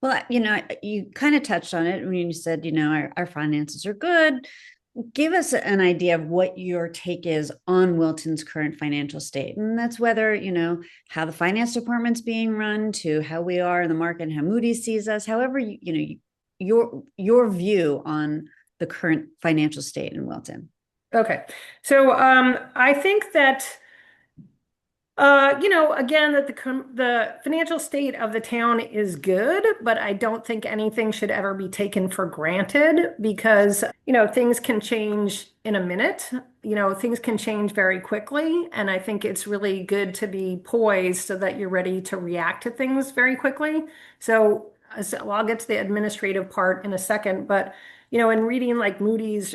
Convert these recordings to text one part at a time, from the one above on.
Well, you kind of touched on it when you said, our finances are good. Give us an idea of what your take is on Wilton's current financial state. And that's whether, how the finance department's being run to how we are in the market and how Moody sees us, however, your view on the current financial state in Wilton. Okay. So I think that again, that the financial state of the town is good, but I don't think anything should ever be taken for granted because, things can change in a minute. Things can change very quickly, and I think it's really good to be poised so that you're ready to react to things very quickly. So I'll get to the administrative part in a second, but, in reading like Moody's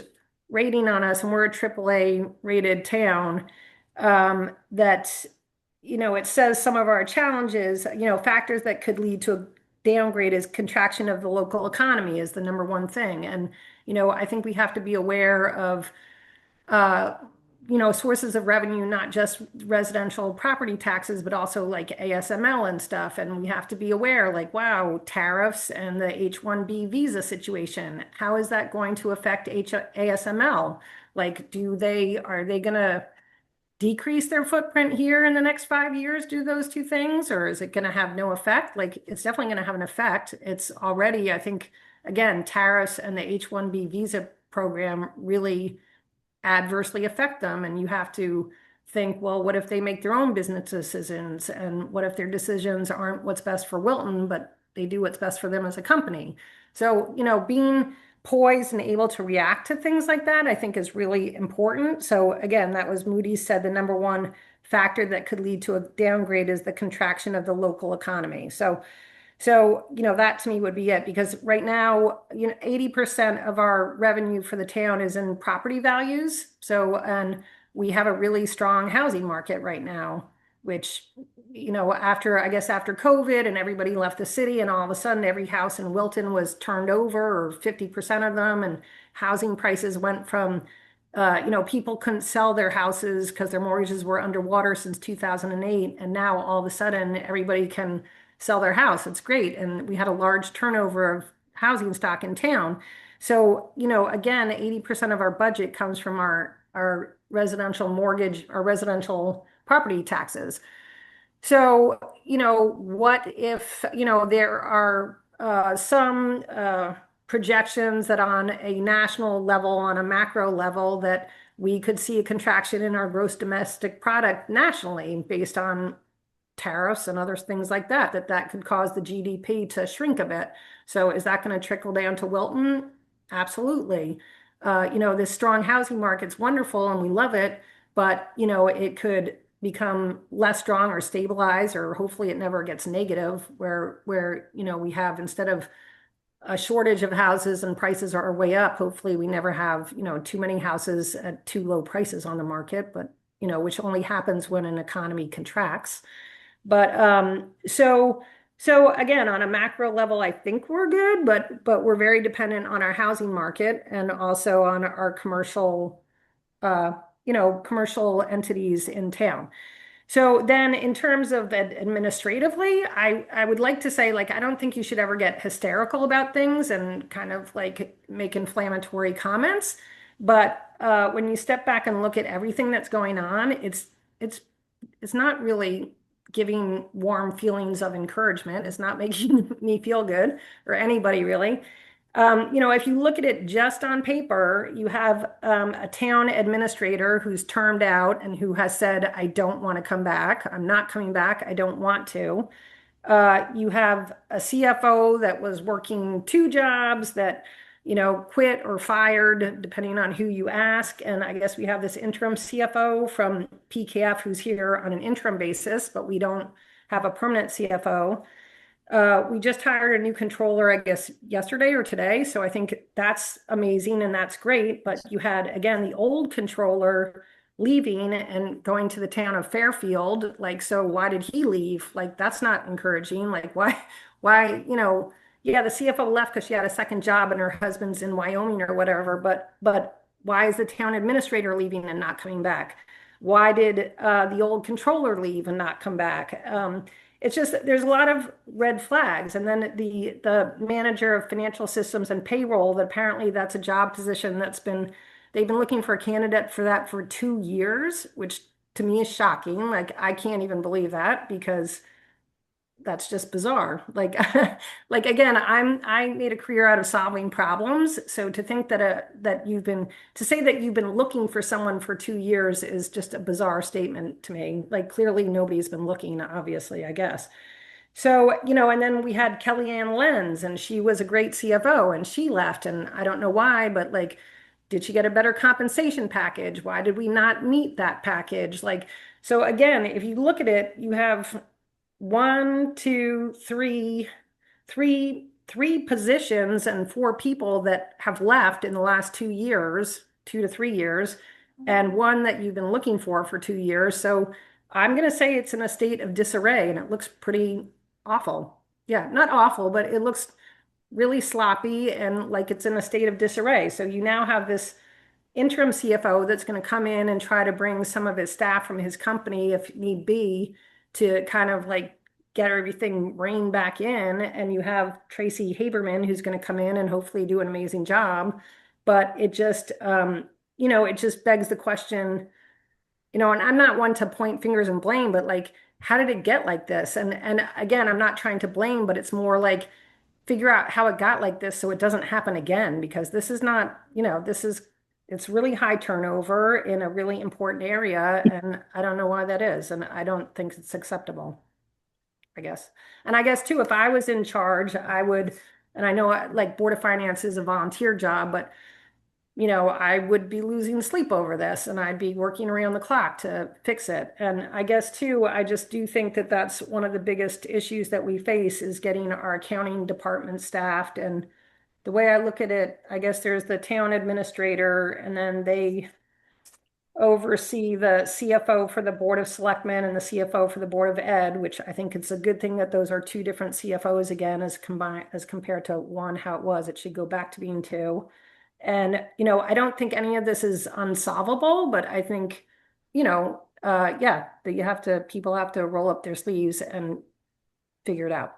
rating on us, and we're a AAA rated town, that it says some of our challenges, factors that could lead to a downgrade is contraction of the local economy is the number one thing. And, I think we have to be aware of, uh, sources of revenue, not just residential property taxes, but also like ASML and stuff. And we have to be aware, like, wow, tariffs and the H-1B visa situation, how is that going to affect ASML? Like, are they going to decrease their footprint here in the next 5 years, do those two things, or is it going to have no effect? Like, it's definitely going to have an effect. It's already, I think, again, tariffs and the H-1B visa program really adversely affect them. And you have to think, well, what if they make their own business decisions? And what if their decisions aren't what's best for Wilton, but they do what's best for them as a company? So, being poised and able to react to things like that, I think is really important. So again, that was Moody's said the number one factor that could lead to a downgrade is the contraction of the local economy. So, that to me would be it because right now, 80% of our revenue for the town is in property values. So, and we have a really strong housing market right now, which, I guess after COVID and everybody left the city and all of a sudden every house in Wilton was turned over or 50% of them and housing prices went from, people couldn't sell their houses because their mortgages were underwater since 2008. And now all of a sudden everybody can sell their house. It's great. And we had a large turnover of housing stock in town. So, again, 80% of our budget comes from our residential mortgage, our residential property taxes. So, what if, there are some projections that on a national level, on a macro level, that we could see a contraction in our gross domestic product nationally based on tariffs and other things like that, that could cause the GDP to shrink a bit. So is that going to trickle down to Wilton? Absolutely. This strong housing market's wonderful and we love it, but it could become less strong or stabilize, or hopefully it never gets negative where we have instead of a shortage of houses and prices are way up, hopefully we never have, too many houses at too low prices on the market, but which only happens when an economy contracts. But so again, on a macro level, I think we're good, but we're very dependent on our housing market and also on our uh, commercial entities in town. So then in terms of the administratively, I would like to say, like, I don't think you should ever get hysterical about things and kind of like make inflammatory comments. But when you step back and look at everything that's going on, it's it's not really giving warm feelings of encouragement. It's not making me feel good or anybody really. If you look at it just on paper, you have a town administrator who's termed out and who has said, I don't want to come back. I'm not coming back. I don't want to. You have a CFO that was working two jobs that, quit or fired, depending on who you ask. And I guess we have this interim CFO from PKF who's here on an interim basis, but we don't have a permanent CFO. We just hired a new controller, I guess, yesterday or today. So I think that's amazing and that's great. But you had, again, the old controller leaving and going to the town of Fairfield. Like, so why did he leave? Like, that's not encouraging. Like, why, yeah, the CFO left because she had a second job and her husband's in Wyoming or whatever. But why is the town administrator leaving and not coming back? Why did the old controller leave and not come back? it's just that there's a lot of red flags. And then the manager of financial systems and payroll, that apparently that's a job position they've been looking for a candidate for that for 2 years, which to me is shocking. Like I can't even believe that because that's just bizarre. Like, like again, I made a career out of solving problems. So to think that to say that you've been looking for someone for 2 years is just a bizarre statement to me. Like clearly nobody's been looking, obviously, I guess. So, and then we had Kellyanne Lenz, and she was a great CFO, and she left, and I don't know why, but like, did she get a better compensation package? Why did we not meet that package? Like, so again, if you look at it, you have one, two, three positions and four people that have left in the last 2 years, 2 to 3 years, and one that you've been looking for 2 years. So I'm going to say it's in a state of disarray, and it looks pretty awful. Yeah, not awful, but it looks really sloppy and like it's in a state of disarray. So you now have this interim CFO that's going to come in and try to bring some of his staff from his company, if need be, to kind of like get everything reined back in. And you have Tracy Haberman, who's going to come in and hopefully do an amazing job. But it just, it just begs the question, and I'm not one to point fingers and blame, but like, how did it get like this? And again, I'm not trying to blame, but it's more like figure out how it got like this so it doesn't happen again, because this is not, it's really high turnover in a really important area, and I don't know why that is, and I don't think it's acceptable, I guess. And I guess too, if I was in charge, I would, and I know like Board of Finance is a volunteer job, but I would be losing sleep over this and I'd be working around the clock to fix it. And I guess too, I just do think that that's one of the biggest issues that we face is getting our accounting department staffed. And the way I look at it, I guess there's the town administrator, and then they oversee the CFO for the Board of Selectmen and the CFO for the Board of Ed, which I think it's a good thing that those are two different CFOs again, as compared to one, how it was. It should go back to being two. And, I don't think any of this is unsolvable, but I think, yeah, that people have to roll up their sleeves and figure it out.